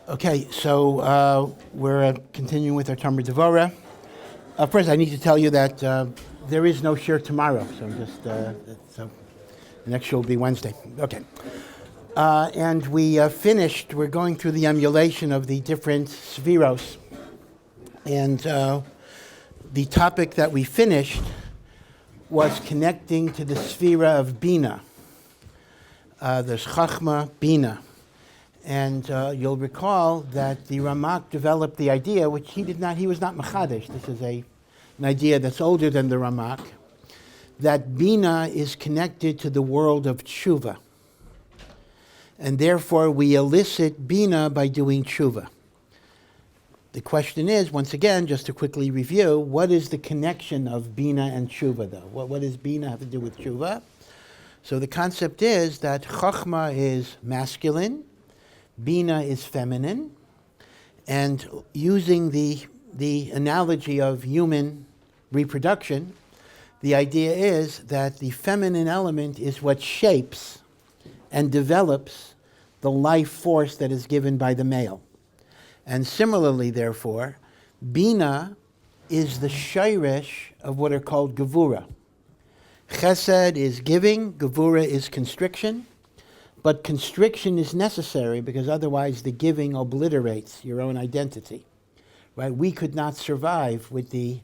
Okay, so we're continuing with our Talmud Devorah. First, I need to tell you that there is no shir tomorrow, so so the next show will be Wednesday. Okay, and we finished. We're going through the emulation of the different sefiros, and the topic that we finished was connecting to the sefira of Bina. There's Chachma, Bina. And you'll recall that the Ramak developed the idea, which he was not Mechadesh. This is an idea that's older than the Ramak, that Bina is connected to the world of tshuva. And therefore we elicit Bina by doing tshuva. The question is, once again, just to quickly review, what is the connection of Bina and tshuva, though? What does Bina have to do with tshuva? So the concept is that Chachma is masculine, Bina is feminine, and using the analogy of human reproduction, the idea is that the feminine element is what shapes and develops the life force that is given by the male. And similarly, therefore, Bina is the shayresh of what are called Gevurah. Chesed is giving, Gevurah is constriction. But constriction is necessary because otherwise the giving obliterates your own identity. Right? We could not survive with the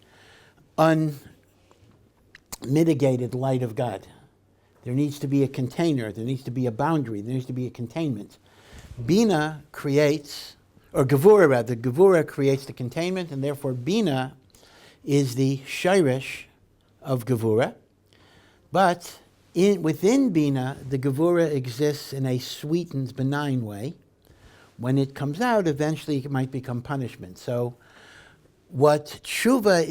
unmitigated light of God. There needs to be a container, there needs to be a boundary, there needs to be a containment. Bina creates, or Gevurah rather, Gevurah creates the containment, and therefore Bina is the shayresh of Gevurah. But within Bina, the Gevurah exists in a sweetened, benign way. When it comes out, eventually it might become punishment. So what tshuva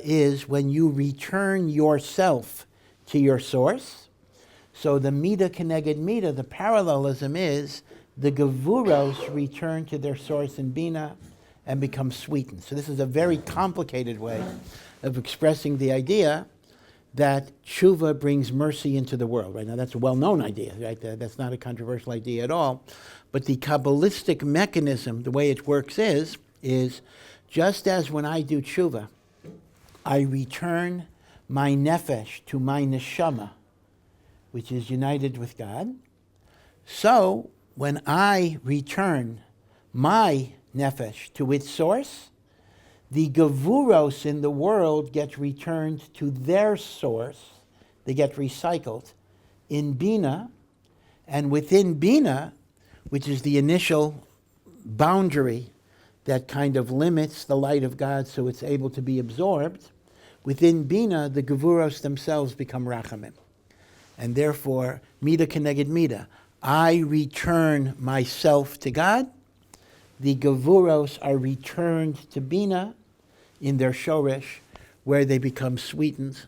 is when you return yourself to your source. So the mida keneged mida, the parallelism is the Gevuros return to their source in Bina and become sweetened. So this is a very complicated way of expressing the idea that tshuva brings mercy into the world. Right now, that's a well-known idea. Right, that's not a controversial idea at all. But the Kabbalistic mechanism, the way it works is just as when I do tshuva, I return my nefesh to my neshama, which is united with God. So when I return my nefesh to its source, the Gevuros in the world get returned to their source. They get recycled in Bina. And within Bina, which is the initial boundary that kind of limits the light of God so it's able to be absorbed, within Bina, the Gevuros themselves become Rachamim. And therefore, Mida keneged Mida. I return myself to God. The Gevuros are returned to Bina in their shoresh, where they become sweetened,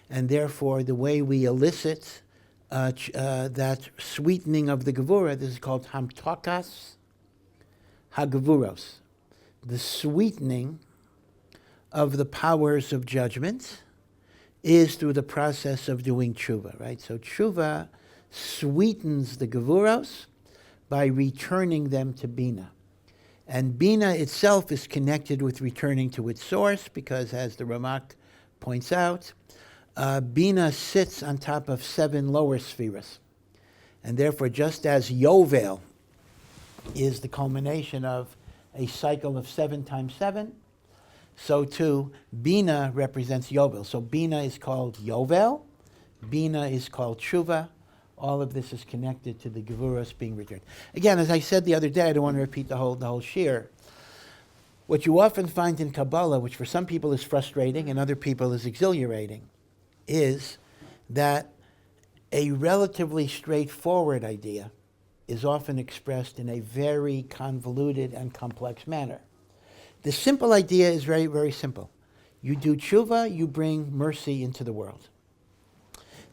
and therefore the way we elicit that sweetening of the Gevurah, this is called Hamtokas HaGevuros, the sweetening of the powers of judgment is through the process of doing tshuva, right? So tshuva sweetens the Gevuros by returning them to Bina. And Bina itself is connected with returning to its source because, as the Ramak points out, Bina sits on top of 7 lower spheres. And therefore, just as Yovel is the culmination of a cycle of 7 times 7, so too Bina represents Yovel. So Bina is called Yovel, Bina is called Tshuva. All of this is connected to the Gevuros being returned. Again, as I said the other day, I don't want to repeat the whole shir. What you often find in Kabbalah, which for some people is frustrating and other people is exhilarating, is that a relatively straightforward idea is often expressed in a very convoluted and complex manner. The simple idea is very, very simple. You do tshuva, you bring mercy into the world.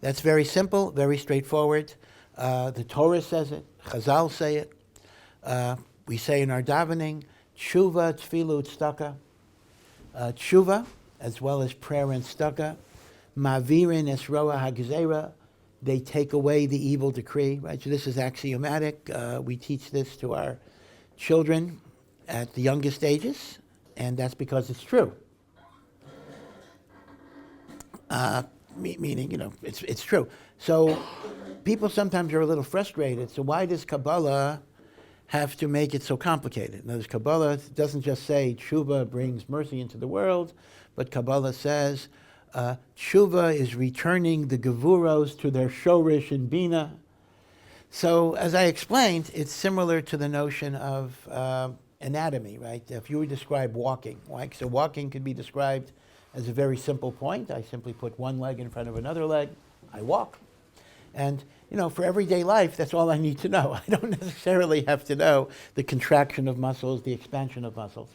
That's very simple, very straightforward. The Torah says it, Chazal say it. We say in our davening, tshuva, tfilu, tzedakah. Tshuva, as well as prayer and tzedakah. Mavirin es roa hagzera. They take away the evil decree, right? So this is axiomatic. We teach this to our children at the youngest ages, and that's because it's true. Meaning, it's true. So people sometimes are a little frustrated. So why does Kabbalah have to make it so complicated? Now, Kabbalah doesn't just say tshuva brings mercy into the world, but Kabbalah says tshuva is returning the gevuros to their shorish and bina. So, as I explained, it's similar to the notion of anatomy, right? If you would describe walking, right? So walking could be described as a very simple point. I simply put one leg in front of another leg, I walk. And, for everyday life, that's all I need to know. I don't necessarily have to know the contraction of muscles, the expansion of muscles.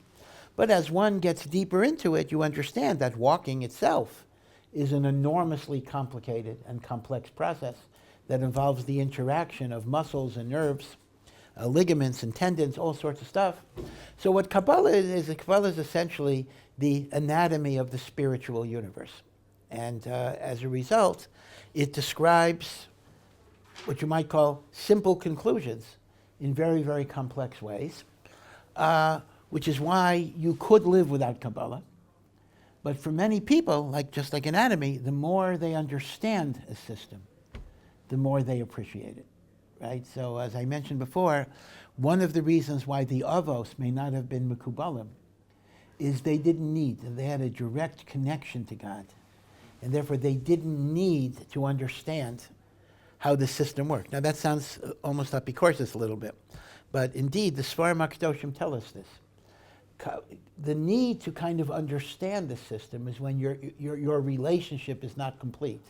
But as one gets deeper into it, you understand that walking itself is an enormously complicated and complex process that involves the interaction of muscles and nerves, ligaments and tendons, all sorts of stuff. So what Kabbalah is essentially the anatomy of the spiritual universe. And as a result, it describes what you might call simple conclusions in very, very complex ways, which is why you could live without Kabbalah. But for many people, just like anatomy, the more they understand a system, the more they appreciate it, right? So as I mentioned before, one of the reasons why the Avos may not have been Mekubalim is they had a direct connection to God. And therefore they didn't need to understand how the system worked. Now that sounds almost apicorsis a little bit, but indeed the Sfarim HaKadoshim tell us this. The need to kind of understand the system is when your relationship is not complete.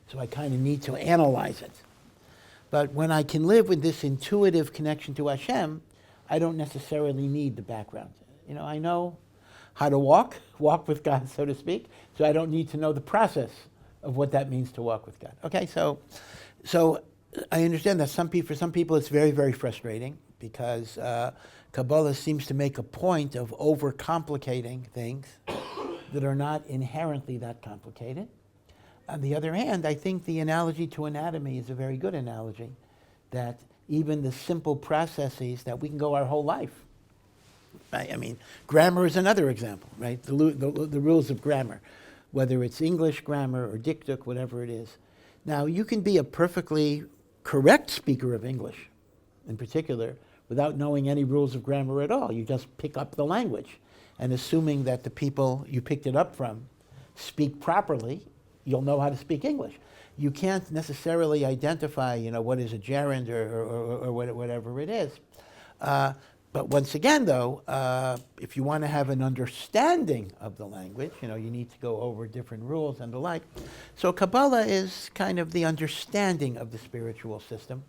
So I kind of need to analyze it. But when I can live with this intuitive connection to Hashem, I don't necessarily need the background. I know how to walk with God, so to speak, so I don't need to know the process of what that means to walk with God. Okay, so I understand that for some people it's very, very frustrating because Kabbalah seems to make a point of overcomplicating things that are not inherently that complicated. On the other hand, I think the analogy to anatomy is a very good analogy, that even the simple processes that we can go our whole life. Right? I mean, grammar is another example, right? The rules of grammar, whether it's English grammar or diktuk, whatever it is. Now, you can be a perfectly correct speaker of English, in particular, without knowing any rules of grammar at all. You just pick up the language, and assuming that the people you picked it up from speak properly, you'll know how to speak English. You can't necessarily identify, what is a gerund or whatever it is. But once again, though, if you want to have an understanding of the language, you need to go over different rules and the like. So Kabbalah is kind of the understanding of the spiritual system,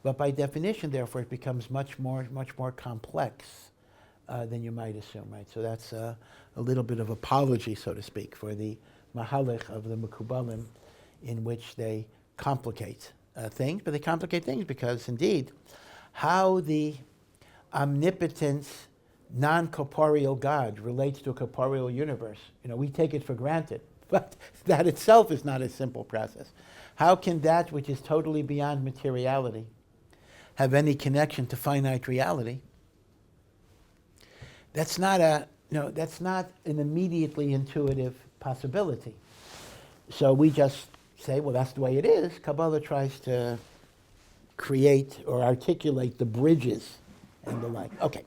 but by definition, therefore, it becomes much more complex than you might assume, right? So that's a little bit of apology, so to speak, for the mahalech of the Mekubalim, in which they complicate things. But they complicate things because, indeed, how the omnipotent, non-corporeal God relates to a corporeal universe. We take it for granted, but that itself is not a simple process. How can that which is totally beyond materiality have any connection to finite reality? That's not an immediately intuitive possibility. So we just say, well, that's the way it is. Kabbalah tries to create or articulate the bridges and the like. Okay,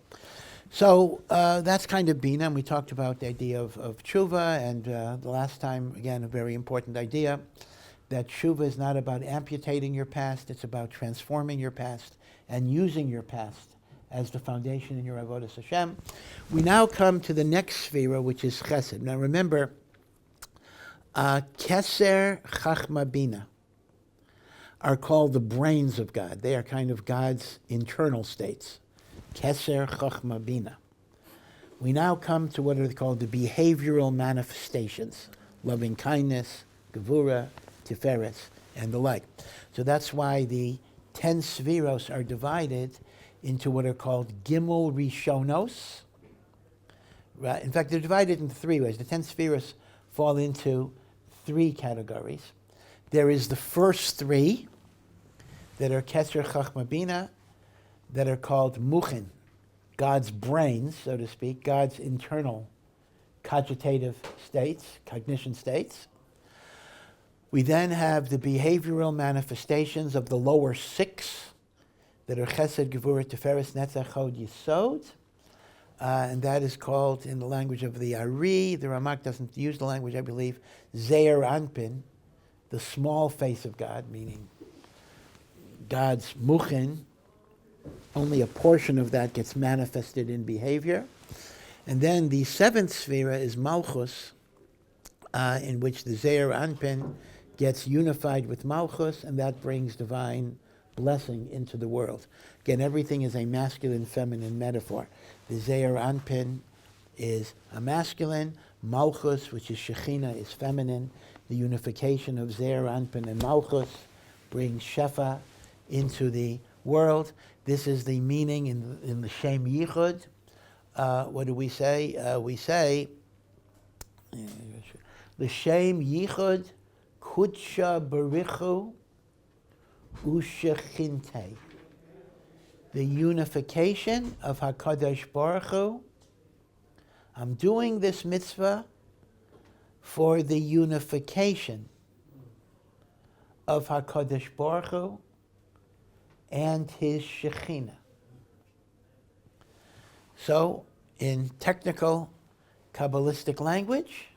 so that's kind of Bina, and we talked about the idea of tshuva, and the last time, again, a very important idea, that tshuva is not about amputating your past, it's about transforming your past and using your past as the foundation in your avodas Hashem. We now come to the next sphera, which is Chesed. Now remember, Keser, Chachma, Bina are called the brains of God. They are kind of God's internal states. Keser, Chachma, Bina. We now come to what are called the behavioral manifestations, loving kindness, Devorah, Tiferes, and the like. So that's why the 10 Sfiros are divided into what are called Gimel Rishonos. Right? In fact, they're divided into 3 ways. The 10 Sfiros fall into 3 categories. There is the first 3 that are Keser, Chachma, Bina, that are called Muchin, God's brains, so to speak, God's internal cogitative states, cognition states. We then have the behavioral manifestations of the lower six that are Chesed, Devorah, Tiferes, Netzach, Hod, Yesod. And that is called, in the language of the Ari, the Ramak doesn't use the language, I believe, Zeir Anpin, the small face of God, meaning God's Muchin. Only a portion of that gets manifested in behavior. And then the seventh sphera is Malchus, in which the Zeir Anpin gets unified with Malchus, and that brings divine blessing into the world. Again, everything is a masculine-feminine metaphor. The Zeir Anpin is a masculine. Malchus, which is Shekhinah, is feminine. The unification of Zeir Anpin and Malchus brings Shefa into the world. This is the meaning in the Shem Yichud. What do we say? We say, the Shem Yichud Kudsha Barichu Ushechinte. The unification of HaKadosh Baruch Hu. I'm doing this mitzvah for the unification of HaKadosh Baruch Hu and his Shekhinah. So, in technical Kabbalistic language,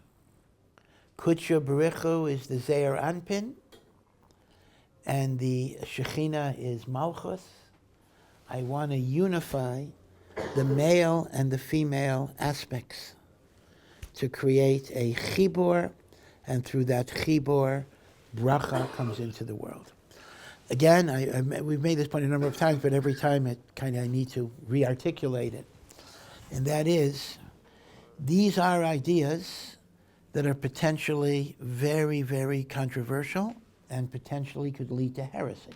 Kudsha Barichu is the Zeir Anpin, and the Shekhinah is Malchus. I want to unify the male and the female aspects to create a chibur, and through that chibur, bracha comes into the world. Again, we've made this point a number of times, but every time I need to re-articulate it. And that is, these are ideas that are potentially very, very controversial and potentially could lead to heresy.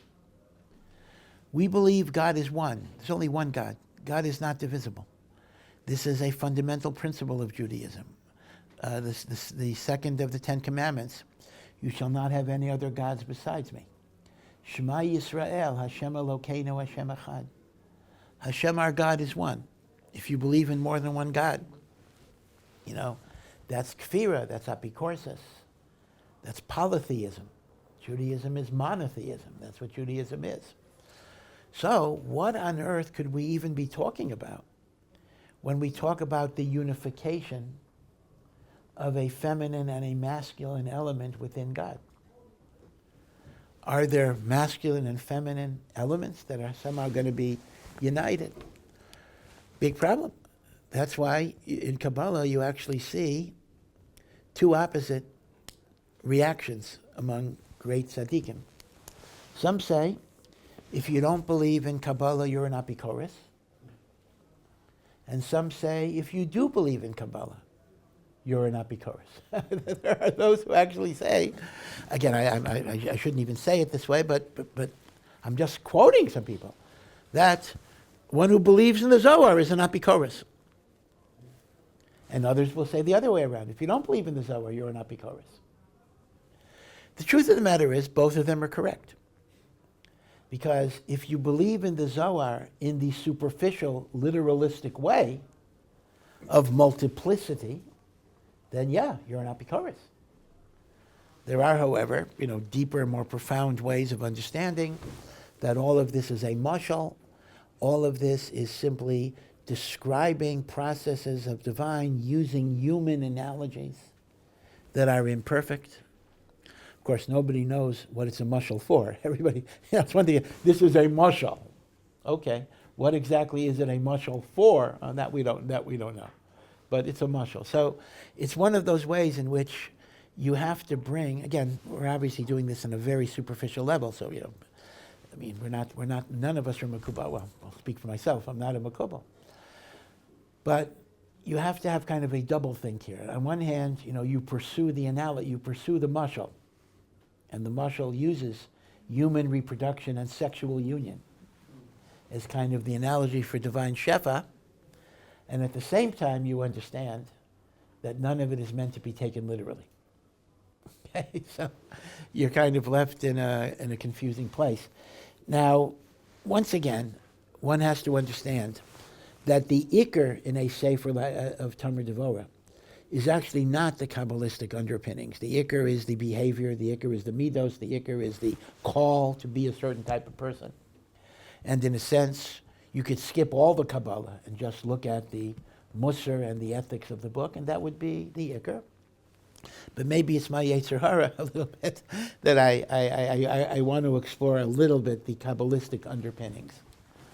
We believe God is one. There's only one God. God is not divisible. This is a fundamental principle of Judaism. The second of the Ten Commandments, you shall not have any other gods besides me. Shema Yisrael, Hashem Elokeinu, Hashem Echad. Hashem, our God, is one. If you believe in more than one God, that's kfira, that's apikorsis, that's polytheism. Judaism is monotheism. That's what Judaism is. So, what on earth could we even be talking about when we talk about the unification of a feminine and a masculine element within God? Are there masculine and feminine elements that are somehow going to be united? Big problem. That's why in Kabbalah you actually see two opposite reactions among great tzaddikim. Some say, if you don't believe in Kabbalah, you're an apikoros. And some say, if you do believe in Kabbalah, you're an apikoros. There are those who actually say, again, I shouldn't even say it this way, but I'm just quoting some people, that one who believes in the Zohar is an apikoros. And others will say the other way around. If you don't believe in the Zohar, you're an apikoros. The truth of the matter is, both of them are correct. Because if you believe in the Zohar in the superficial, literalistic way of multiplicity, then yeah, you're an apikoros. There are, however, deeper, more profound ways of understanding that all of this is a mashal. All of this is simply describing processes of divine using human analogies that are imperfect. Of course, nobody knows what it's a mashal for. Everybody, it's one thing. This is a mashal. Okay, what exactly is it a mashal for? That we don't know, but it's a mashal. So it's one of those ways in which you have to bring. Again, we're obviously doing this on a very superficial level. So we're not. None of us are makubal. Well, I'll speak for myself. I'm not a makubal. But you have to have kind of a double think here. On one hand, you pursue the analogy, you pursue the mashal. And the mashal uses human reproduction and sexual union as kind of the analogy for divine shefa. And at the same time, you understand that none of it is meant to be taken literally. Okay, so you're kind of left in a confusing place. Now, once again, one has to understand that the Iker in a Sefer of Tamar Devorah is actually not the Kabbalistic underpinnings. The Iker is the behavior, the Iker is the midos, the Iker is the call to be a certain type of person. And in a sense, you could skip all the Kabbalah and just look at the Musar and the ethics of the book, and that would be the Iker. But maybe it's my Yetzer Hara a little bit that I want to explore a little bit the Kabbalistic underpinnings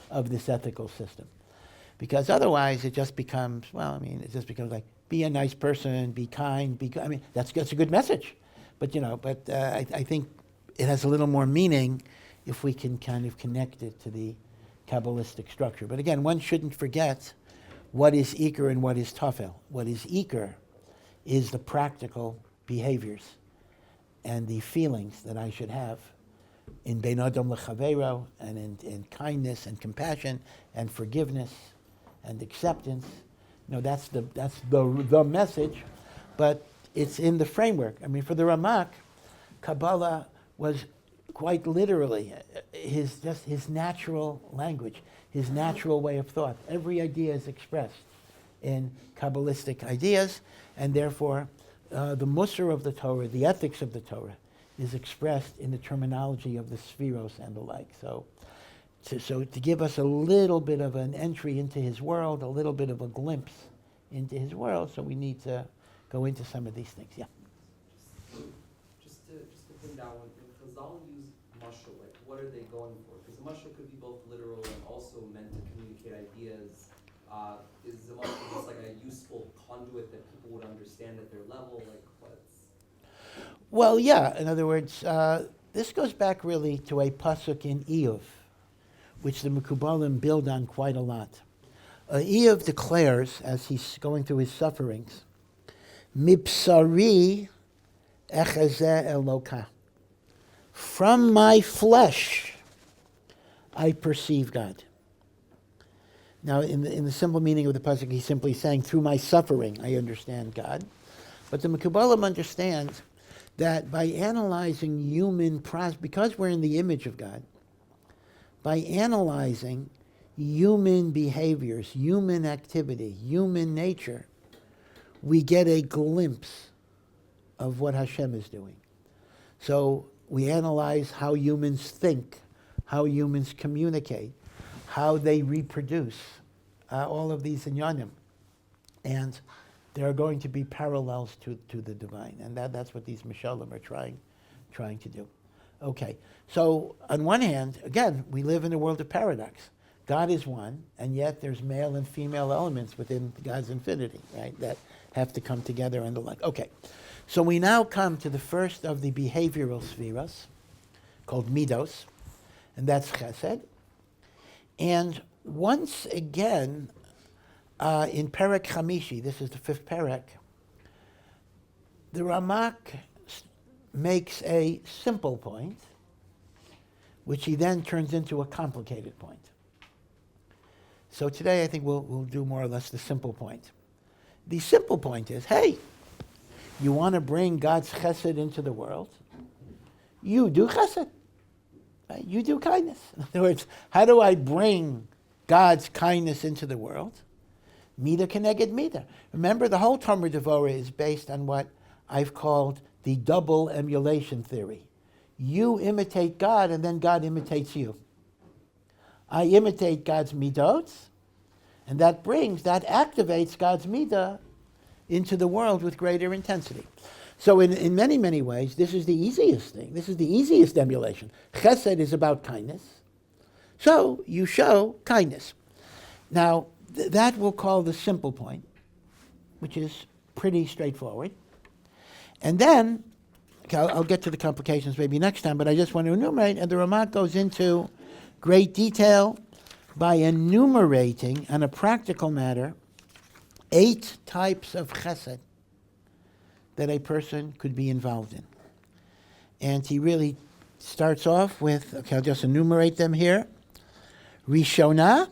of this ethical system. Because otherwise it just becomes, it just becomes like, be a nice person, be kind, that's a good message. But, I think it has a little more meaning if we can kind of connect it to the Kabbalistic structure. But again, one shouldn't forget what is Iker and what is Tafel. What is Iker is the practical behaviors and the feelings that I should have in Bein Adam L'Chaveiro, and in kindness and compassion and forgiveness and acceptance. That's the message, but it's in the framework. For the Ramak, Kabbalah was quite literally his natural language, his natural way of thought. Every idea is expressed in Kabbalistic ideas, and therefore the Musar of the Torah, the ethics of the Torah, is expressed in the terminology of the Sfiros and the like. So to give us a little bit of an entry into his world, a little bit of a glimpse into his world, so we need to go into some of these things. Yeah. Just to pin down, when Chazal use mashal, like what are they going for? Because the mashal could be both literal and also meant to communicate ideas. Is the mashal just like a useful conduit that people would understand at their level? Like what's? Well, yeah. In other words, this goes back really to a pasuk in Iyov, which the Mekubalim build on quite a lot. Iyov declares, as he's going through his sufferings, Mipsari echazeh Eloka. From my flesh, I perceive God. Now, in the simple meaning of the pasuk, he's simply saying, through my suffering, I understand God. But the Mekubalim understands that by analyzing human because we're in the image of God, by analyzing human behaviors, human activity, human nature, we get a glimpse of what Hashem is doing. So we analyze how humans think, how humans communicate, how they reproduce, all of these inyanim. And there are going to be parallels to the divine. And that's what these Mishalim are trying to do. Okay, so on one hand, again, we live in a world of paradox. God is one, and yet there's male and female elements within God's infinity, right, that have to come together and the like. Okay, so we now come to the first of the behavioral spheres, called midos, and that's Chesed. And once again, in Perek Chamishi, this is the fifth Perek, the Ramak makes a simple point, which he then turns into a complicated point. So today I think we'll do more or less the simple point. The simple point is, hey, you want to bring God's chesed into the world? You do chesed. Right? You do kindness. In other words, how do I bring God's kindness into the world? Mida keneged mida. Remember, the whole Talmud Devorah is based on what I've called the double emulation theory. You imitate God, and then God imitates you. I imitate God's midot, and that activates God's midah into the world with greater intensity. So in many, many ways, this is the easiest thing. This is the easiest emulation. Chesed is about kindness. So you show kindness. Now, that we'll call the simple point, which is pretty straightforward. And then, I'll get to the complications maybe next time, but I just want to enumerate, and the Ramak goes into great detail by enumerating, on a practical matter, 8 types of chesed that a person could be involved in. And he really starts off with, I'll just enumerate them here. Rishona,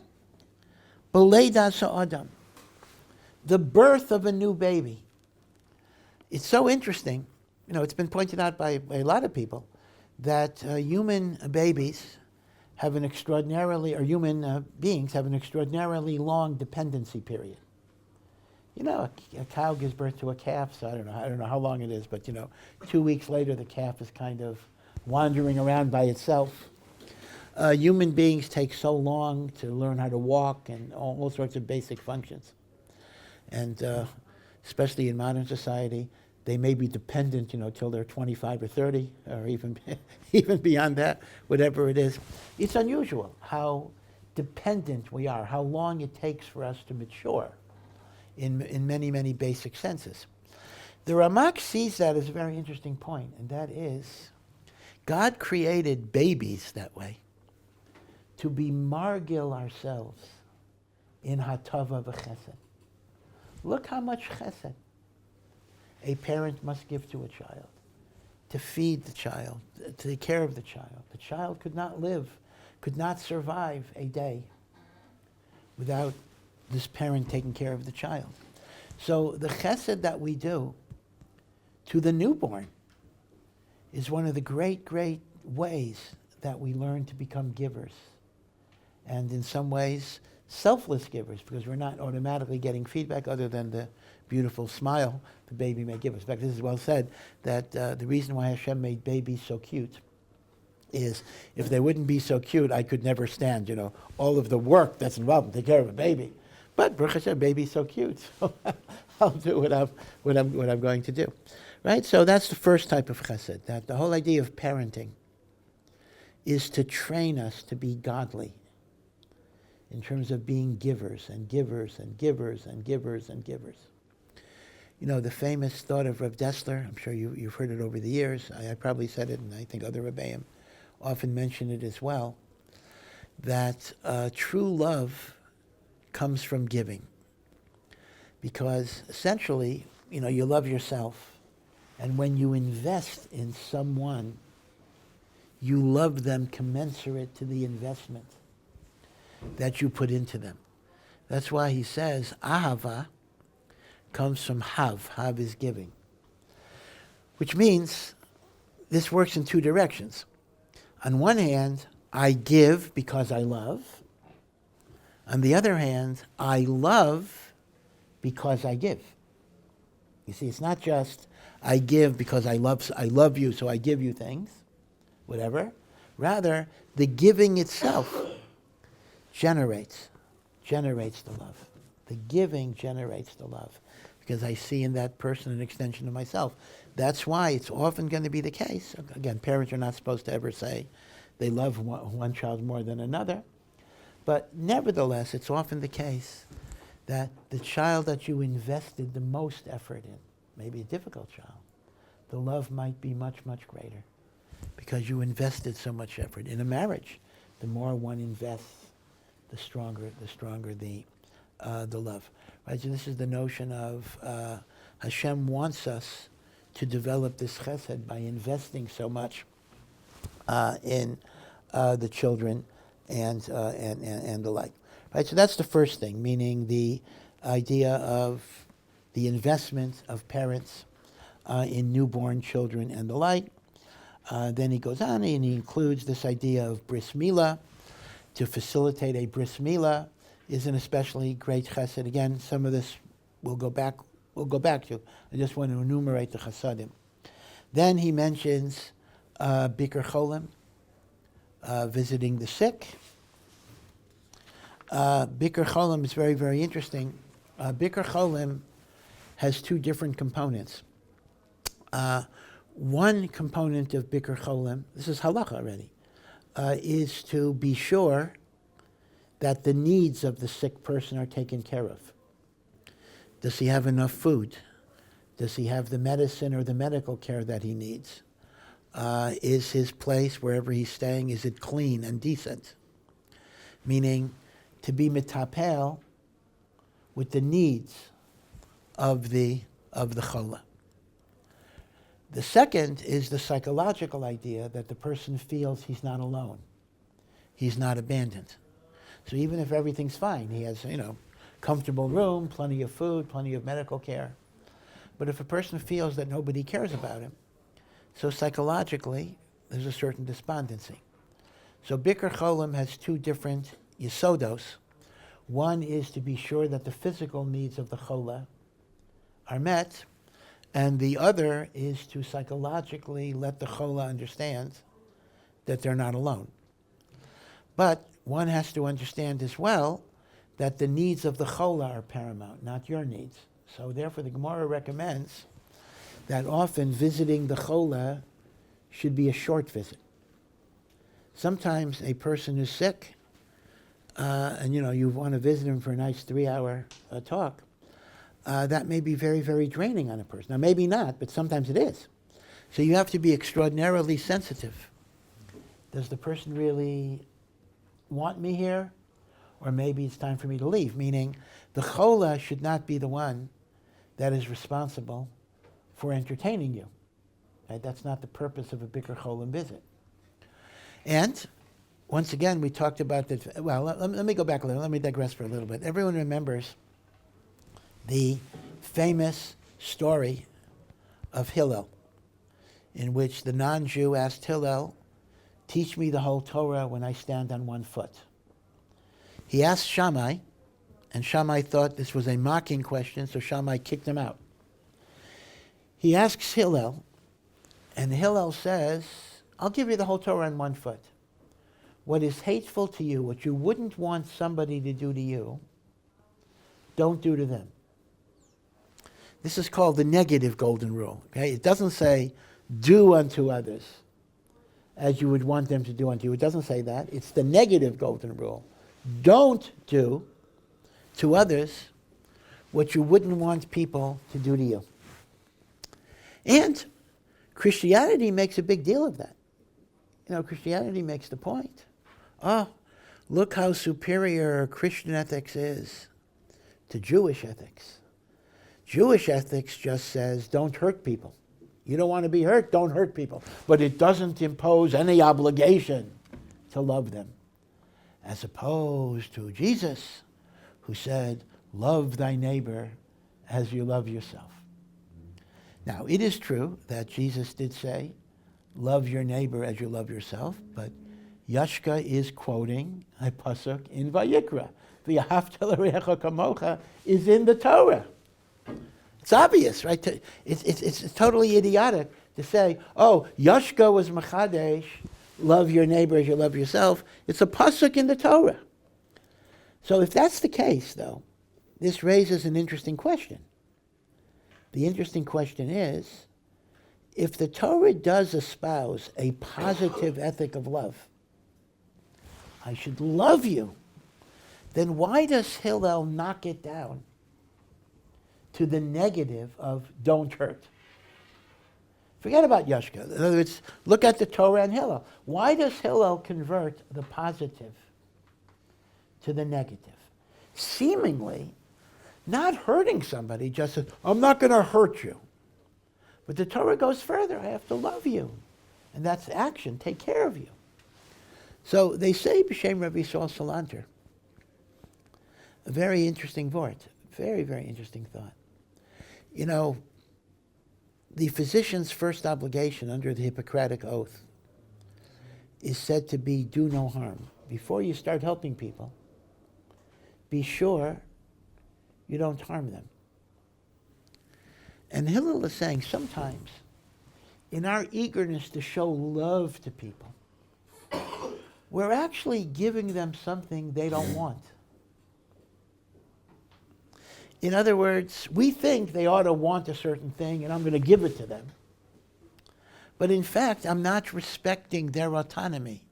B'leidas ha'adam, the birth of a new baby. It's so interesting, it's been pointed out by a lot of people, that human babies have an extraordinarily, or human beings have an extraordinarily long dependency period. You know, a cow gives birth to a calf, so I don't know how long it is, but 2 weeks later the calf is kind of wandering around by itself. Human beings take so long to learn how to walk and all sorts of basic functions. And especially in modern society, they may be dependent, till they're 25 or 30, or even even beyond that, whatever it is. It's unusual how dependent we are, how long it takes for us to mature in many, many basic senses. The Ramak sees that as a very interesting point, and that is, God created babies that way to be margil ourselves in hatava v'chesed. Look how much chesed a parent must give to a child, to feed the child, to take care of the child. The child could not live, could not survive a day without this parent taking care of the child. So the chesed that we do to the newborn is one of the great, great ways that we learn to become givers. And in some ways, selfless givers, because we're not automatically getting feedback other than the beautiful smile the baby may give us. In fact, this is well said, that the reason why Hashem made babies so cute is if they wouldn't be so cute, I could never stand, all of the work that's involved in taking care of a baby. But Baruch Hashem, baby's so cute, so I'll do what I'm going to do. Right? So that's the first type of chesed, that the whole idea of parenting is to train us to be godly in terms of being givers and givers and givers and givers and givers. The famous thought of Rav Dessler, I'm sure you've heard it over the years. I probably said it, and I think other Rebbeim often mention it as well, that true love comes from giving. Because essentially, you love yourself, and when you invest in someone, you love them commensurate to the investment that you put into them. That's why he says, ahava comes from hav. Hav is giving. Which means this works in two directions. On one hand, I give because I love. On the other hand, I love because I give. You see, it's not just I give because I love you, so I give you things, whatever. Rather, the giving itself generates the love. The giving generates the love, because I see in that person an extension of myself. That's why it's often going to be the case. Again, parents are not supposed to ever say they love one child more than another. But nevertheless, it's often the case that the child that you invested the most effort in, maybe a difficult child, the love might be much, much greater because you invested so much effort. In a marriage, the more one invests, the stronger the love. Right? So this is the notion of Hashem wants us to develop this chesed by investing so much in the children and the like. Right? So that's the first thing, meaning the idea of the investment of parents in newborn children and the like. Then he goes on and he includes this idea of bris milah. To facilitate a bris milah is an especially great chesed. Again, some of this we'll go back to. I just want to enumerate the chesedim. Then he mentions bikur cholim, visiting the sick. Bikur cholim is very, very interesting. Bikur cholim has two different components. One component of bikur cholim, this is halacha already, is to be sure that the needs of the sick person are taken care of. Does he have enough food? Does he have the medicine or the medical care that he needs? Is his place, wherever he's staying, is it clean and decent? Meaning, to be mitapel with the needs of the chola. The second is the psychological idea that the person feels he's not alone. He's not abandoned. So even if everything's fine, he has, comfortable room, plenty of food, plenty of medical care. But if a person feels that nobody cares about him, so psychologically, there's a certain despondency. So Bikur Cholim has two different yesodos. One is to be sure that the physical needs of the chola are met, and the other is to psychologically let the chola understand that they're not alone. But one has to understand as well that the needs of the chola are paramount, not your needs. So therefore the Gemara recommends that often visiting the chola should be a short visit. Sometimes a person is sick, and you want to visit him for a nice 3-hour talk. That may be very, very draining on a person. Now maybe not, but sometimes it is. So you have to be extraordinarily sensitive. Does the person really want me here? Or maybe it's time for me to leave, meaning the chola should not be the one that is responsible for entertaining you. Right? That's not the purpose of a Bikur Cholim visit. And once again, we talked about that. Well, let me go back a little. Let me digress for a little bit. Everyone remembers the famous story of Hillel, in which the non-Jew asked Hillel, "Teach me the whole Torah when I stand on one foot." He asked Shammai, and Shammai thought this was a mocking question, so Shammai kicked him out. He asks Hillel, and Hillel says, "I'll give you the whole Torah on one foot. What is hateful to you, what you wouldn't want somebody to do to you, don't do to them." This is called the negative golden rule. Okay? It doesn't say, do unto others as you would want them to do unto you. It doesn't say that. It's the negative golden rule. Don't do to others what you wouldn't want people to do to you. And Christianity makes a big deal of that. Christianity makes the point. Oh, look how superior Christian ethics is to Jewish ethics. Jewish ethics just says, don't hurt people. You don't want to be hurt, don't hurt people. But it doesn't impose any obligation to love them. As opposed to Jesus, who said, love thy neighbor as you love yourself. Now, it is true that Jesus did say, love your neighbor as you love yourself, but Yashka is quoting a pasuk in Vayikra. V'ahavta l'reacha kamocha is in the Torah. It's obvious, right? It's totally idiotic to say, oh, Yashka was Machadesh, love your neighbor as you love yourself. It's a pasuk in the Torah. So if that's the case, though, this raises an interesting question. The interesting question is, if the Torah does espouse a positive ethic of love, I should love you, then why does Hillel knock it down to the negative of don't hurt? Forget about Yashka. In other words, look at the Torah and Hillel. Why does Hillel convert the positive to the negative? Seemingly, not hurting somebody, just says, I'm not going to hurt you. But the Torah goes further. I have to love you. And that's action. Take care of you. So they say, B'Shem Rabbi Yisrael Salanter, a very interesting vort, very, very interesting thought. The physician's first obligation under the Hippocratic Oath is said to be do no harm. Before you start helping people, be sure you don't harm them. And Hillel is saying sometimes, in our eagerness to show love to people, we're actually giving them something they don't want. In other words, we think they ought to want a certain thing, and I'm going to give it to them. But in fact, I'm not respecting their autonomy.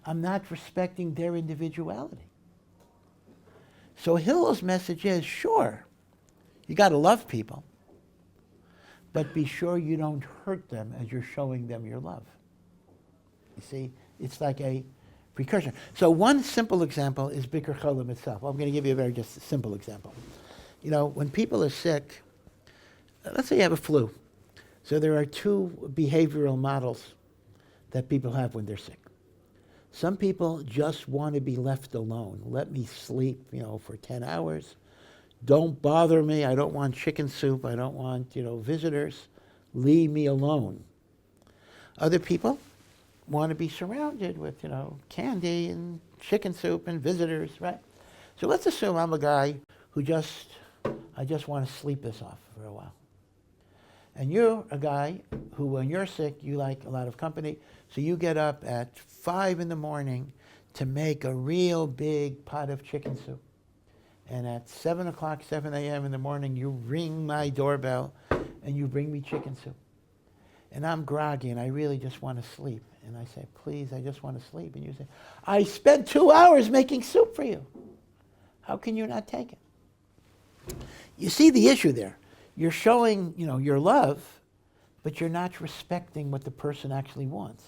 I'm not respecting their individuality. So Hillel's message is, sure, you got to love people, but be sure you don't hurt them as you're showing them your love. You see, it's like a precursor. So one simple example is Bikur Cholim itself. I'm going to give you a very just simple example. When people are sick, let's say you have a flu. So there are two behavioral models that people have when they're sick. Some people just want to be left alone. Let me sleep, for 10 hours. Don't bother me. I don't want chicken soup. I don't want, visitors. Leave me alone. Other people want to be surrounded with, candy and chicken soup and visitors, right? So let's assume I'm a guy who I just want to sleep this off for a while. And you're a guy who, when you're sick, you like a lot of company, so you get up at 5 in the morning to make a real big pot of chicken soup. And at 7 o'clock, 7 a.m. in the morning, you ring my doorbell and you bring me chicken soup. And I'm groggy and I really just want to sleep. And I say, please, I just want to sleep. And you say, I spent 2 hours making soup for you. How can you not take it? You see the issue there. You're showing, your love, but you're not respecting what the person actually wants.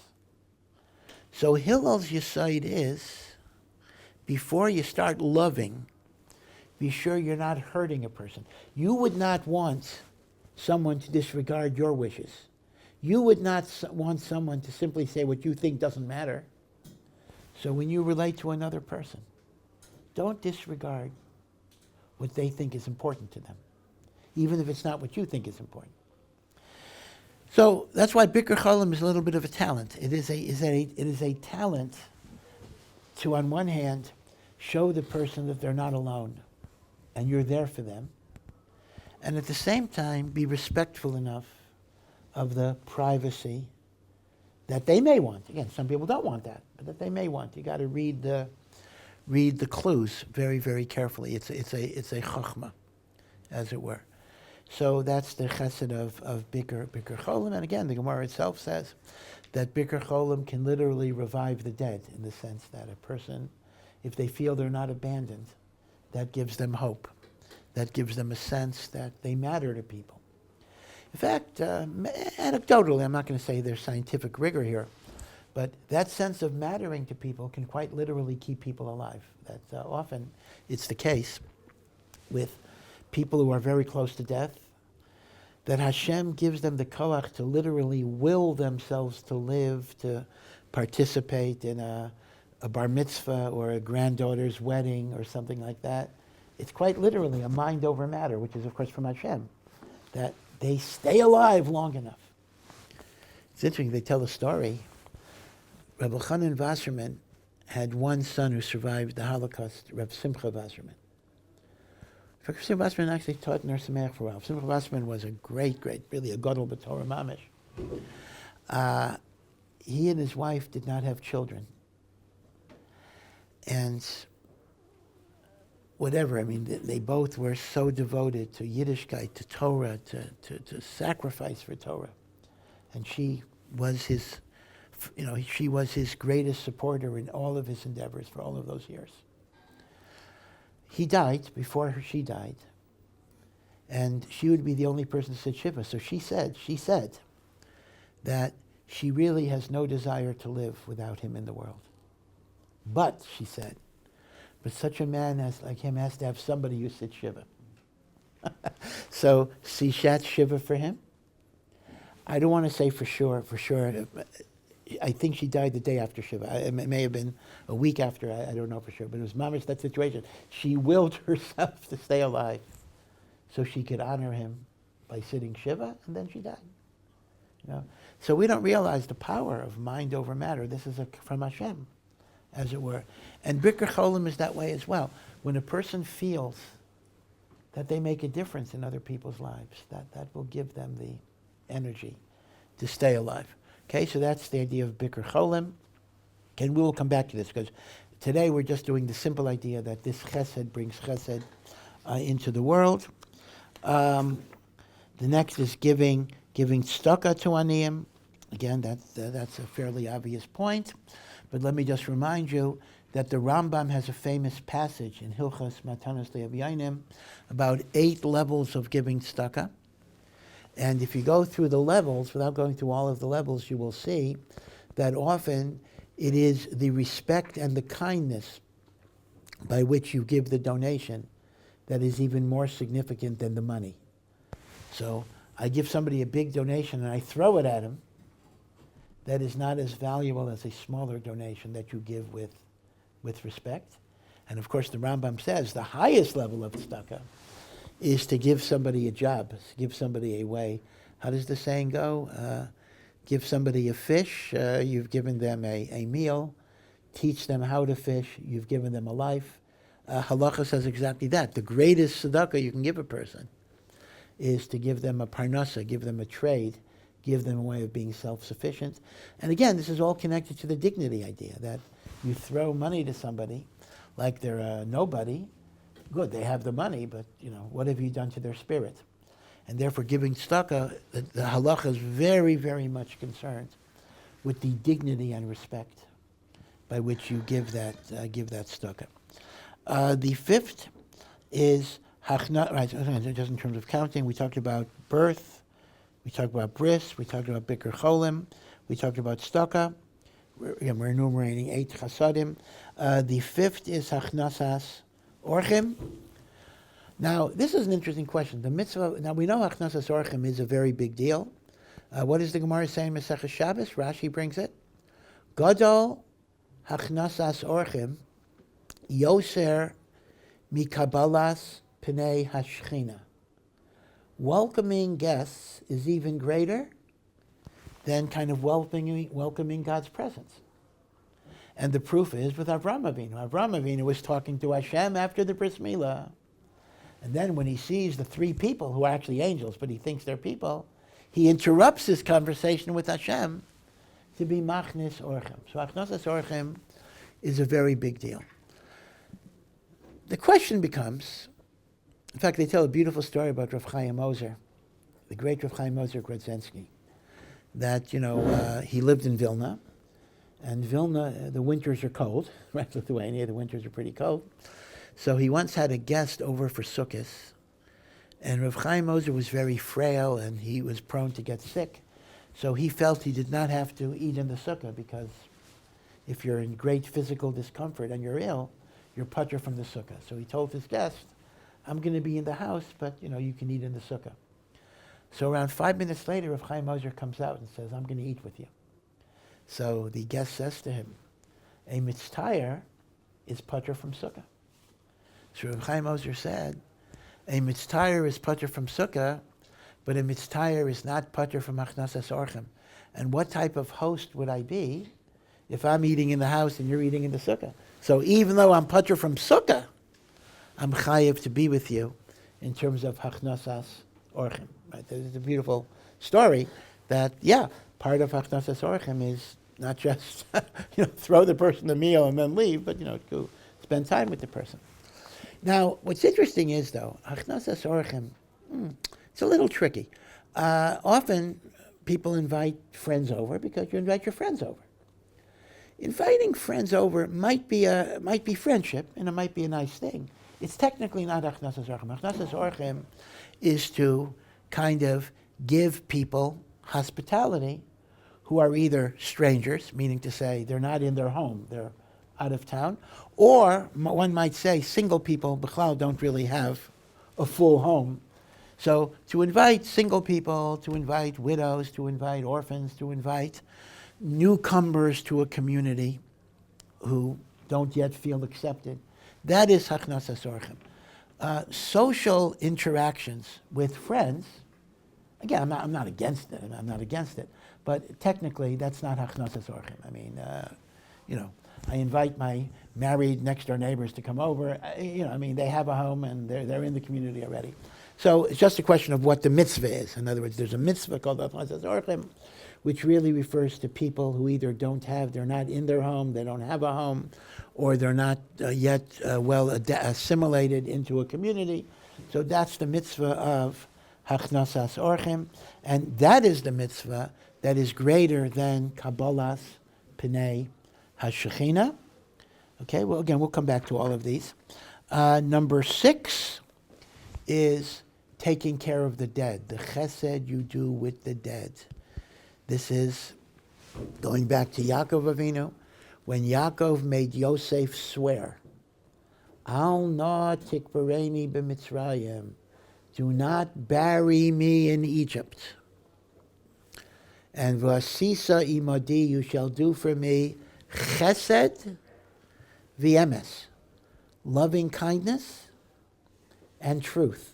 So Hillel's Yesod is, before you start loving, be sure you're not hurting a person. You would not want someone to disregard your wishes. You would not want someone to simply say what you think doesn't matter. So when you relate to another person, don't disregard what they think is important to them, even if it's not what you think is important. So that's why Bikur Cholim is a little bit of a talent. It is a talent to, on one hand, show the person that they're not alone and you're there for them, and at the same time be respectful enough of the privacy that they may want. Again, some people don't want that, but that they may want. You got to read the clues very, very carefully. It's a chachma, as it were. So that's the chesed of Bikur Cholim. And again, the Gemara itself says that Bikur Cholim can literally revive the dead, in the sense that a person, if they feel they're not abandoned, that gives them hope. That gives them a sense that they matter to people. In fact, anecdotally, I'm not going to say there's scientific rigor here, but that sense of mattering to people can quite literally keep people alive. That often it's the case with people who are very close to death, that Hashem gives them the koach to literally will themselves to live, to participate in a bar mitzvah or a granddaughter's wedding or something like that. It's quite literally a mind over matter, which is, of course, from Hashem, that they stay alive long enough. It's interesting, they tell the story. Rabbi Chanan Wasserman had one son who survived the Holocaust, Reb Simcha Wasserman. Reb Simcha Wasserman actually taught Ner Sameach for a while. Simcha Wasserman was a great, really a gadol b'Torah mamish. He and his wife did not have children. And whatever, they both were so devoted to Yiddishkeit, to Torah, to sacrifice for Torah. And she was his greatest supporter in all of his endeavors for all of those years. He died before she died, and she would be the only person to sit Shiva. So she said that she really has no desire to live without him in the world. But, she said, but such a man like him has to have somebody who sits Shiva. So she sat Shiva for him. I don't want to say for sure. I think she died the day after Shiva. It may have been a week after, I don't know for sure, but it was mamish that situation. She willed herself to stay alive so she could honor him by sitting Shiva, and then she died. So we don't realize the power of mind over matter. This is from Hashem, as it were. And Bikur Cholim is that way as well. When a person feels that they make a difference in other people's lives, that will give them the energy to stay alive. Okay, so that's the idea of Bikur Cholim. And we will come back to this, because today we're just doing the simple idea that this Chesed brings Chesed into the world. The next is giving tzedakah to aniyim. Again, that's a fairly obvious point. But let me just remind you that the Rambam has a famous passage in Hilchos Matanos Le'Avayim about 8 levels of giving tzedakah. And if you go through the levels, without going through all of the levels, you will see that often it is the respect and the kindness by which you give the donation that is even more significant than the money. So I give somebody a big donation and I throw it at him. That is not as valuable as a smaller donation that you give with respect. And of course the Rambam says the highest level of tzedakah is to give somebody a job, to give somebody a way. How does the saying go? Give somebody a fish, you've given them a meal. Teach them how to fish, you've given them a life. Halacha says exactly that. The greatest tzedakah you can give a person is to give them a parnasa, give them a trade, give them a way of being self-sufficient. And again, this is all connected to the dignity idea, that you throw money to somebody like they're a nobody. Good, they have the money, but what have you done to their spirit? And therefore, giving tzedakah, the halacha is very, very much concerned with the dignity and respect by which you give that tzedakah. The fifth is hachna. Right, just in terms of counting, we talked about birth, we talked about bris, we talked about bikur cholim, we talked about tzedakah. We're enumerating 8 chasadim. The fifth is hachnasas orchim. Now, this is an interesting question. The mitzvah. Now we know hachnasas orchim is a very big deal. What does the Gemara say in Masechah Shabbos? Rashi brings it. Gadol hachnasas orchim yoser mikabalas pnei hashchina. Welcoming guests is even greater than kind of welcoming God's presence. And the proof is with Avraham Avinu. Avraham Avinu was talking to Hashem after the Bris Milah. And then when he sees the 3 people who are actually angels, but he thinks they're people, he interrupts his conversation with Hashem to be machnis orchim. So achnasas orchim is a very big deal. The question becomes, in fact, they tell a beautiful story about Rav Chaim Ozer, the great Rav Chaim Ozer Grodzinski, that, he lived in Vilna, and Vilna, the winters are cold, right? Lithuania, the winters are pretty cold. So he once had a guest over for Sukkot, and Rav Chaim Ozer was very frail, and he was prone to get sick. So he felt he did not have to eat in the sukkah, because if you're in great physical discomfort and you're ill, you're putter from the sukkah. So he told his guest, I'm going to be in the house, but you can eat in the sukkah. So around 5 minutes later, Rav Chaim Ozer comes out and says, I'm going to eat with you. So the guest says to him, a mitztayer is putter from sukkah. So Rav Chaim Ozer said, a mitztayer is putter from sukkah, but a mitztayer is not putter from achnasas orchim. And what type of host would I be if I'm eating in the house and you're eating in the sukkah? So even though I'm putter from sukkah, I'm chayiv to be with you in terms of hachnasas orchim. Right? This is a beautiful story that, part of hachnasas orchim is not just throw the person the meal and then leave, but to spend time with the person. Now, what's interesting is, though, hachnasas orchim, it's a little tricky. Often people invite friends over because you invite your friends over. Inviting friends over might be friendship, and it might be a nice thing. It's technically not achnasas orchim. Achnasas orchim is to kind of give people hospitality who are either strangers, meaning to say they're not in their home, they're out of town, or one might say single people, b'chlal, don't really have a full home. So to invite single people, to invite widows, to invite orphans, to invite newcomers to a community who don't yet feel accepted, that is hachnasas orchim. Social interactions with friends, again, I'm not against it, but technically that's not hachnasas orchim. I mean, I invite my married next door neighbors to come over. They have a home and they're in the community already. So it's just a question of what the mitzvah is. In other words, there's a mitzvah called hachnasas orchim, which really refers to people who either they're not in their home, they don't have a home, or they're not yet well assimilated into a community. So that's the mitzvah of hachnasas orchim, and that is the mitzvah that is greater than kabbalas pnei hashechina. Okay, well, again, we'll come back to all of these. Number 6 is taking care of the dead, the chesed you do with the dead. This is going back to Yaakov Avinu, when Yaakov made Yosef swear, Al na tikbareni b'Mitzrayim, do not bury me in Egypt. And v'asisa imadi, you shall do for me chesed v'emes, loving kindness and truth.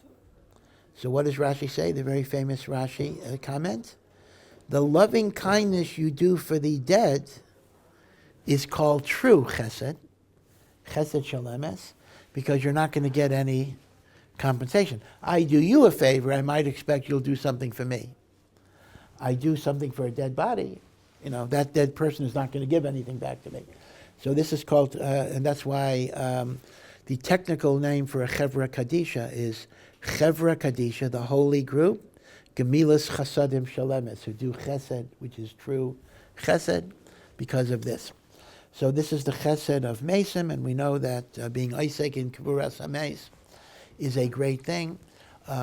So what does Rashi say? The very famous Rashi comment. the loving kindness you do for the dead is called true chesed, chesed shalemes, because you're not going to get any compensation. I do you a favor, I might expect you'll do something for me. I do something for a dead body, that dead person is not going to give anything back to me. So this is called, and that's why the technical name for a Chevra Kadisha is Chevra Kadisha, the holy group, Gemilas Chasadim Shalemes, who do chesed, which is true chesed, because of this. So this is the chesed of Mesim, and we know that being Isaac in Kiburas HaMeis is a great thing.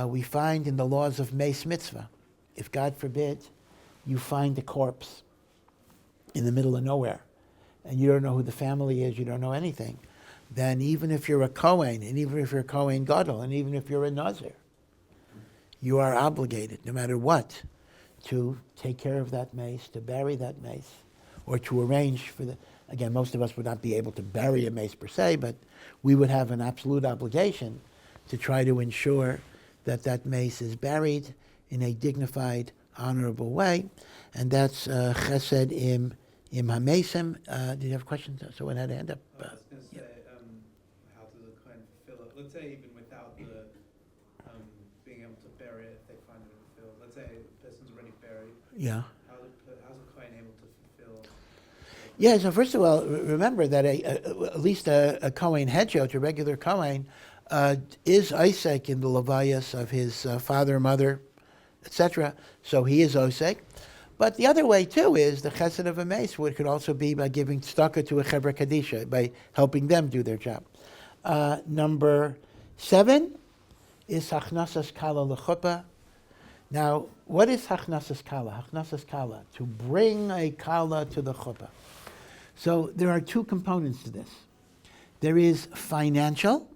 We find in the laws of Meis Mitzvah, if God forbid, you find a corpse in the middle of nowhere, and you don't know who the family is, you don't know anything, then even if you're a Kohen, and even if you're a Kohen Gadol, and even if you're a Nazir, you are obligated, no matter what, to take care of that mace, to bury that mace, or to arrange for again, most of us would not be able to bury a mace per se, but we would have an absolute obligation to try to ensure that that mace is buried in a dignified, honorable way, and that's chesed im hamesim. Did you have a question? So it had to end up. I was going to say, how does a Kohen fulfill it? Let's say even without the being able to bury it, if they find it in the field. Let's say a person's already buried. Yeah. How's a Kohen able to fulfill? Yeah. So first of all, remember that at least a Kohen hedjot, a regular Kohen, is Isaac in the levayas of his father, mother, etc. So he is Osek. But the other way too is the chesed of a mace, which could also be by giving tzedakah to a chevra kadisha, by helping them do their job. Number 7 is hachnasas kala lechuppah. Now, what is hachnasas kala? Hachnasas kala, to bring a kala to the chuppah. So there are 2 components to this. There is financial,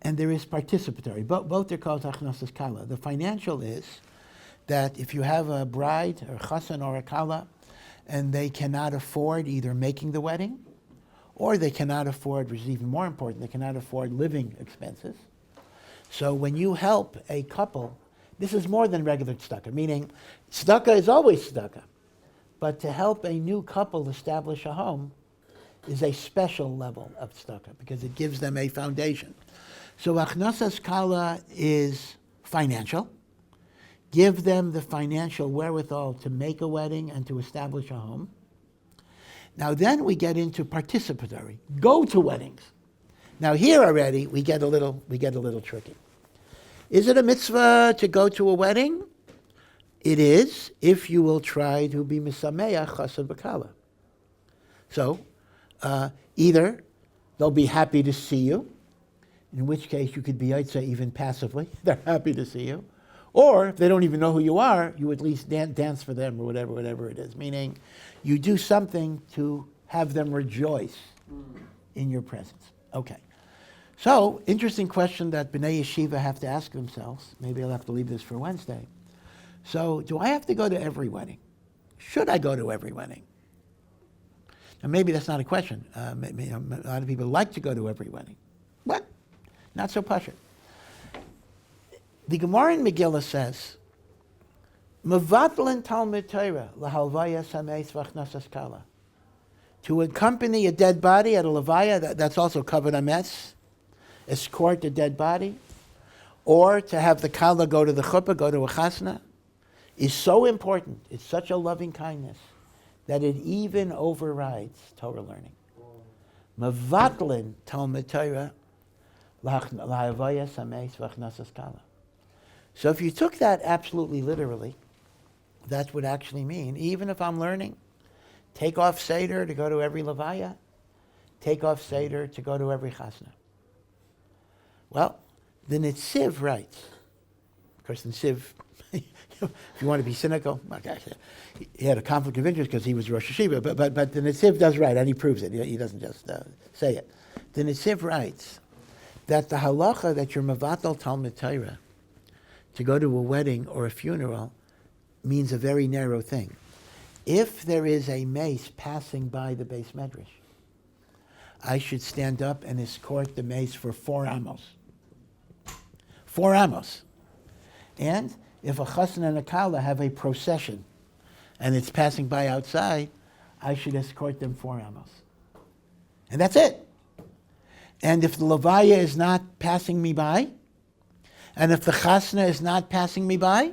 and there is participatory. Both are called hachnasas kala. The financial is that if you have a bride or chassan or a kala, and they cannot afford either making the wedding, or they cannot afford, which is even more important, they cannot afford living expenses. So when you help a couple, this is more than regular tzedakah, meaning tzedakah is always tzedakah, but to help a new couple establish a home is a special level of tzedakah because it gives them a foundation. So achnasas kala is financial. Give them the financial wherewithal to make a wedding and to establish a home. Now then we get into participatory. Go to weddings. Now here already we get a little tricky. Is it a mitzvah to go to a wedding? It is, if you will try to be misameach chassan b'kala. So either they'll be happy to see you, in which case you could be Yitzchak even passively. They're happy to see you. Or if they don't even know who you are, you at least dance for them or whatever it is. Meaning you do something to have them rejoice in your presence. Okay. So, interesting question that B'nai Yeshiva have to ask themselves. Maybe I'll have to leave this for Wednesday. So, do I have to go to every wedding? Should I go to every wedding? Now, maybe that's not a question. A lot of people like to go to every wedding. What? Not so pashut. The Gemara in Megillah says, "Mevatlan Talmud Torah lahalvaya sameis v'achnasas kala." To accompany a dead body at a levaya, that's also covered a mess. Escort a dead body, or to have the kala go to the chuppah, go to a chasna, is so important. It's such a loving kindness that it even overrides Torah learning. Mevatlan Talmud Torah lahalvaya sameis v'achnasas kala. So if you took that absolutely literally, that would actually mean, even if I'm learning, take off Seder to go to every Levaya, take off Seder to go to every Chasna. Well, the Netziv writes, of course the Netziv, if you want to be cynical, he had a conflict of interest because he was Rosh Hashiva, but the Netziv does write, and he proves it, he doesn't just say it. The Netziv writes that the halacha that you're Mevatel Talmud Torah to go to a wedding or a funeral means a very narrow thing. If there is a mace passing by the Beis Medrash, I should stand up and escort the mace for 4 amos. 4 amos. And if a chassan and a kala have a procession and it's passing by outside, I should escort them 4 amos. And that's it. And if the levaya is not passing me by, and if the chasna is not passing me by,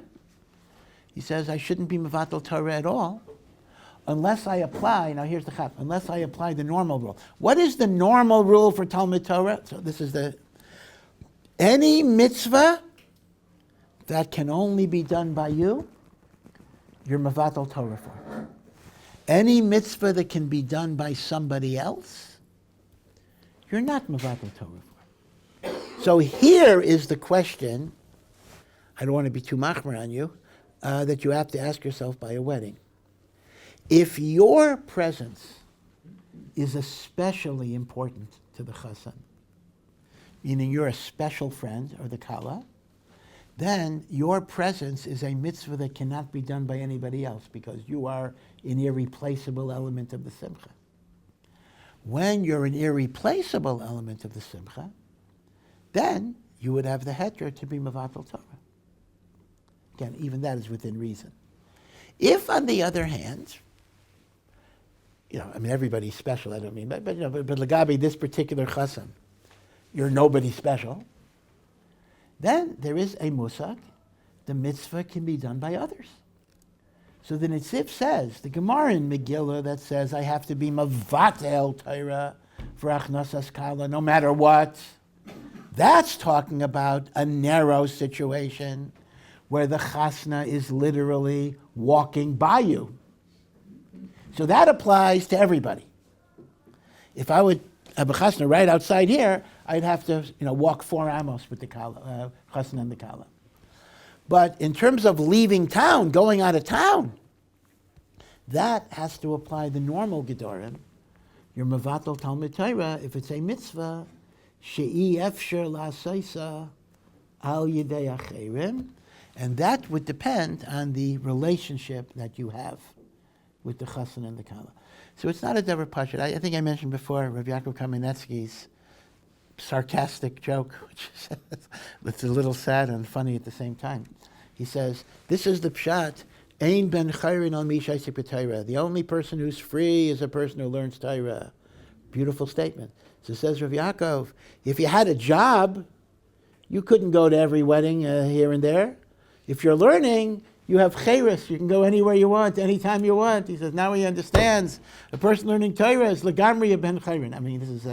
he says I shouldn't be mevatel Torah at all, unless I apply, now here's the chap, unless I apply the normal rule. What is the normal rule for Talmud Torah? So this is any mitzvah that can only be done by you, you're mevatel Torah for. Any mitzvah that can be done by somebody else, you're not mevatel Torah for. So here is the question, I don't want to be too machmer on you, that you have to ask yourself by a wedding. If your presence is especially important to the chassan, meaning you're a special friend or the kala, then your presence is a mitzvah that cannot be done by anybody else because you are an irreplaceable element of the simcha. When you're an irreplaceable element of the simcha, then you would have the heter to be mevatel Torah. Again, even that is within reason. If, on the other hand, everybody's special, I don't mean, but Lagabi, this particular chassan, you're nobody special, then there is a musag, the mitzvah can be done by others. So the Nitziv says, the Gemara in Megillah that says, I have to be mevatel Torah for achnasas kala, no matter what, that's talking about a narrow situation where the chasna is literally walking by you. So that applies to everybody. If I would have a chasna right outside here, I'd have to walk 4 amos with the kala, chasna and the kala. But in terms of leaving town, going out of town, that has to apply the normal gedorim. Your mevatel Talmud Torah, if it's a mitzvah, she'i efsher la'asaisa al yidei acherim, and that would depend on the relationship that you have with the chassan and the kala. So it's not a Devorah Pashut. I think I mentioned before Rav Yaakov Kamenetsky's sarcastic joke, which it's a little sad and funny at the same time. He says, this is the pshat, Ein ben chayrin al mi shaisik b'Torah. The only person who's free is a person who learns Torah. Beautiful statement. So says Rav Yaakov, if you had a job, you couldn't go to every wedding here and there. If you're learning, you have chayris. You can go anywhere you want, anytime you want. He says, now he understands. A person learning Torah is lagamri ben chayrin. I mean, this is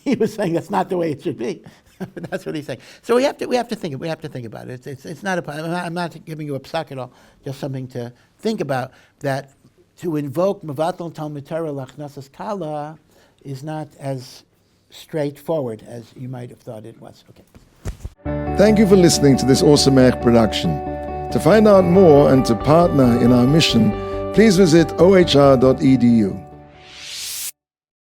he was saying that's not the way it should be. But that's what he's saying. So we have to think about it. It's not I'm not giving you a psak at all. Just something to think about. That to invoke mevatel Talmud Torah lachnasas kala is not as straightforward as you might have thought it was. Okay. Thank you for listening to this Awesome production. To find out more and to partner in our mission, please visit ohr.edu.